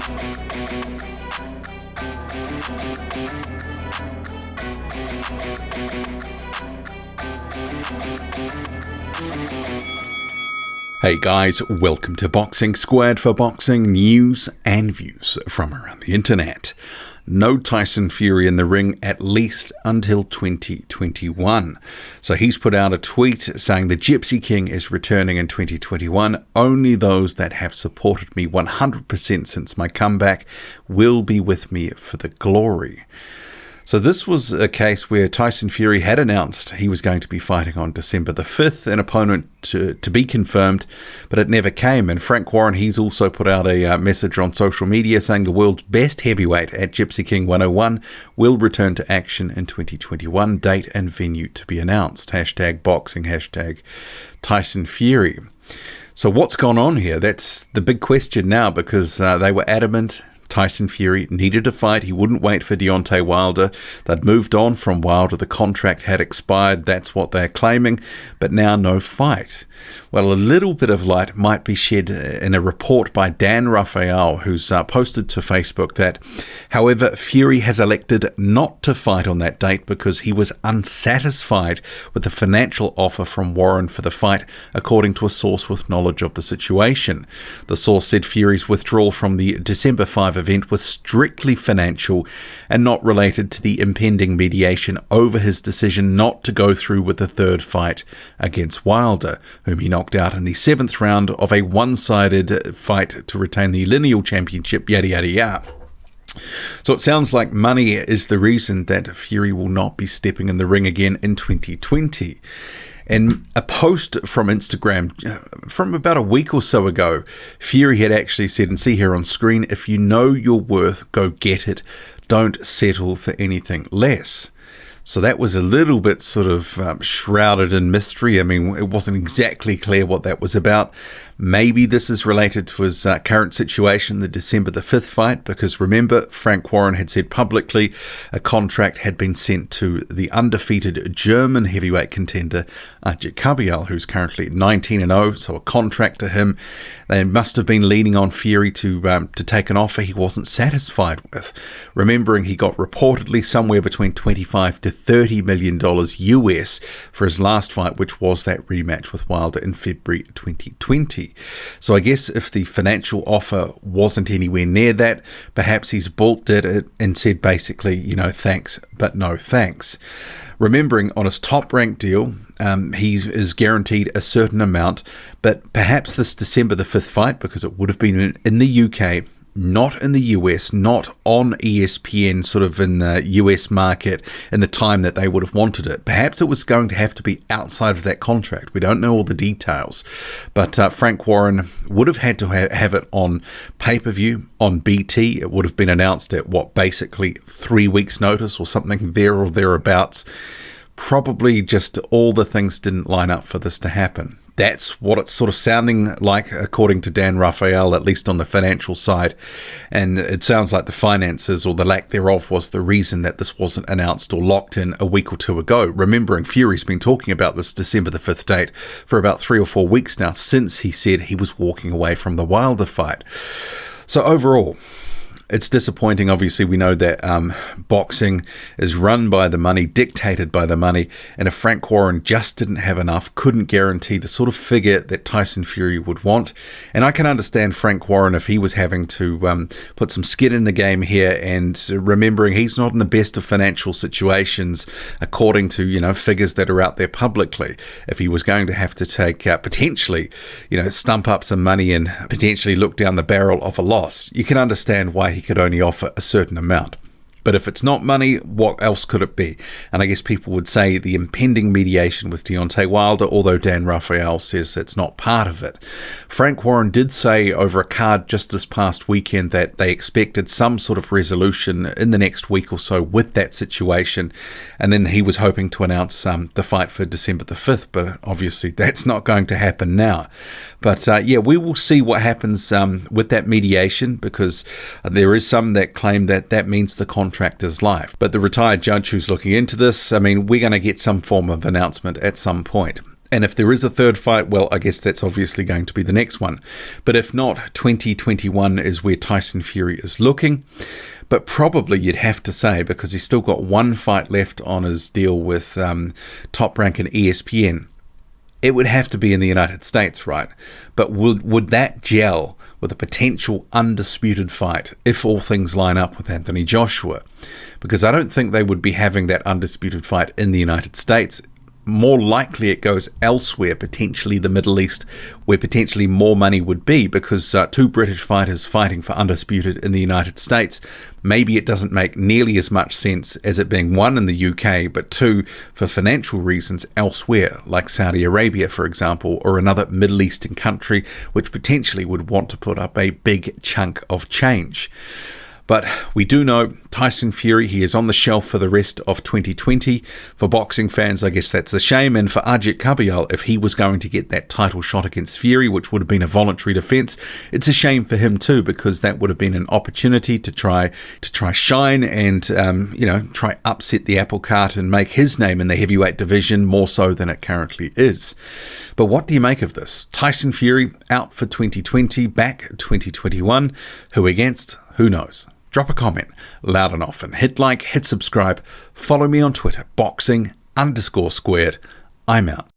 Hey guys, welcome to Boxing Squared for boxing news and views from around the internet. No Tyson Fury in the ring at least until 2021. So he's put out a tweet saying the Gypsy King is returning in 2021. Only those that have supported me 100% since my comeback will be with me for the glory. So this was a case where Tyson Fury had announced he was going to be fighting on December the 5th, an opponent to be confirmed, but it never came. And Frank Warren, he's also put out a message on social media saying the world's best heavyweight at Gypsy King 101 will return to action in 2021, date and venue to be announced. #boxing, #Tyson Fury. So what's gone on here? That's the big question now, because they were adamant Tyson Fury needed a fight. He wouldn't wait for Deontay Wilder. They'd moved on from Wilder. The contract had expired. That's what they're claiming. But now no fight. Well, a little bit of light might be shed in a report by Dan Raphael, who's posted to Facebook that, however, Fury has elected not to fight on that date because he was unsatisfied with the financial offer from Warren for the fight, according to a source with knowledge of the situation. The source said Fury's withdrawal from the December 5 event was strictly financial and not related to the impending mediation over his decision not to go through with the third fight against Wilder, whom he knocked out in the 7th round of a one-sided fight to retain the lineal championship, yada yada yada. So it sounds like money is the reason that Fury will not be stepping in the ring again in 2020. In a post from Instagram from about a week or so ago, Fury had actually said, and see here on screen, if you know your worth, go get it. Don't settle for anything less. So that was a little bit sort of shrouded in mystery. I mean, it wasn't exactly clear what that was about. Maybe this is related to his current situation, the December the 5th fight, because remember, Frank Warren had said publicly a contract had been sent to the undefeated German heavyweight contender, Jacobial, who's currently 19-0, so a contract to him. They must have been leaning on Fury to take an offer he wasn't satisfied with. Remembering he got reportedly somewhere between $25 to $30 million US for his last fight, which was that rematch with Wilder in February 2020. So I guess if the financial offer wasn't anywhere near that, perhaps he's balked at it and said basically, thanks, but no thanks. Remembering on his top-ranked deal, he is guaranteed a certain amount, but perhaps this December the 5th fight, because it would have been in the UK, not in the US, not on ESPN, sort of in the US market in the time that they would have wanted it. Perhaps it was going to have to be outside of that contract. We don't know all the details. But Frank Warren would have had to have it on pay-per-view, on BT. It would have been announced at, basically 3 weeks' notice or something there or thereabouts. Probably just all the things didn't line up for this to happen. That's what it's sort of sounding like, according to Dan Raphael, at least on the financial side. And it sounds like the finances, or the lack thereof, was the reason that this wasn't announced or locked in a week or two ago. Remembering Fury's been talking about this December the 5th date for about 3 or 4 weeks now, since he said he was walking away from the Wilder fight. So overall, it's disappointing. Obviously, we know that boxing is run by the money, dictated by the money, and if Frank Warren just didn't have enough, couldn't guarantee the sort of figure that Tyson Fury would want. And I can understand Frank Warren if he was having to put some skin in the game here, and remembering he's not in the best of financial situations, according to, figures that are out there publicly. If he was going to have to take potentially, stump up some money and potentially look down the barrel of a loss, you can understand why he could only offer a certain amount. But if it's not money, what else could it be? And I guess people would say the impending mediation with Deontay Wilder, although Dan Raphael says it's not part of it. Frank Warren did say over a card just this past weekend that they expected some sort of resolution in the next week or so with that situation. And then he was hoping to announce the fight for December the 5th, but obviously that's not going to happen now. But we will see what happens with that mediation, because there is some that claim that that means the contractor's life. But the retired judge who's looking into this, we're going to get some form of announcement at some point. And if there is a third fight, well, I guess that's obviously going to be the next one. But if not, 2021 is where Tyson Fury is looking. But probably you'd have to say, because he's still got one fight left on his deal with Top Rank and ESPN, it would have to be in the United States, right? But would that gel with a potential undisputed fight if all things line up with Anthony Joshua? Because I don't think they would be having that undisputed fight in the United States. More likely it goes elsewhere, potentially the Middle East, where potentially more money would be, because two British fighters fighting for undisputed in the United States, maybe it doesn't make nearly as much sense as it being one in the UK, but two, for financial reasons elsewhere, like Saudi Arabia, for example, or another Middle Eastern country, which potentially would want to put up a big chunk of change. But we do know Tyson Fury, he is on the shelf for the rest of 2020. For boxing fans, I guess that's a shame. And for Ajit Kabayal, if he was going to get that title shot against Fury, which would have been a voluntary defense, it's a shame for him too, because that would have been an opportunity to try shine and, try upset the apple cart and make his name in the heavyweight division more so than it currently is. But what do you make of this? Tyson Fury out for 2020, back 2021. Who against? Who knows? Drop a comment loud and often. Hit like, hit subscribe. Follow me on Twitter, boxing_squared. I'm out.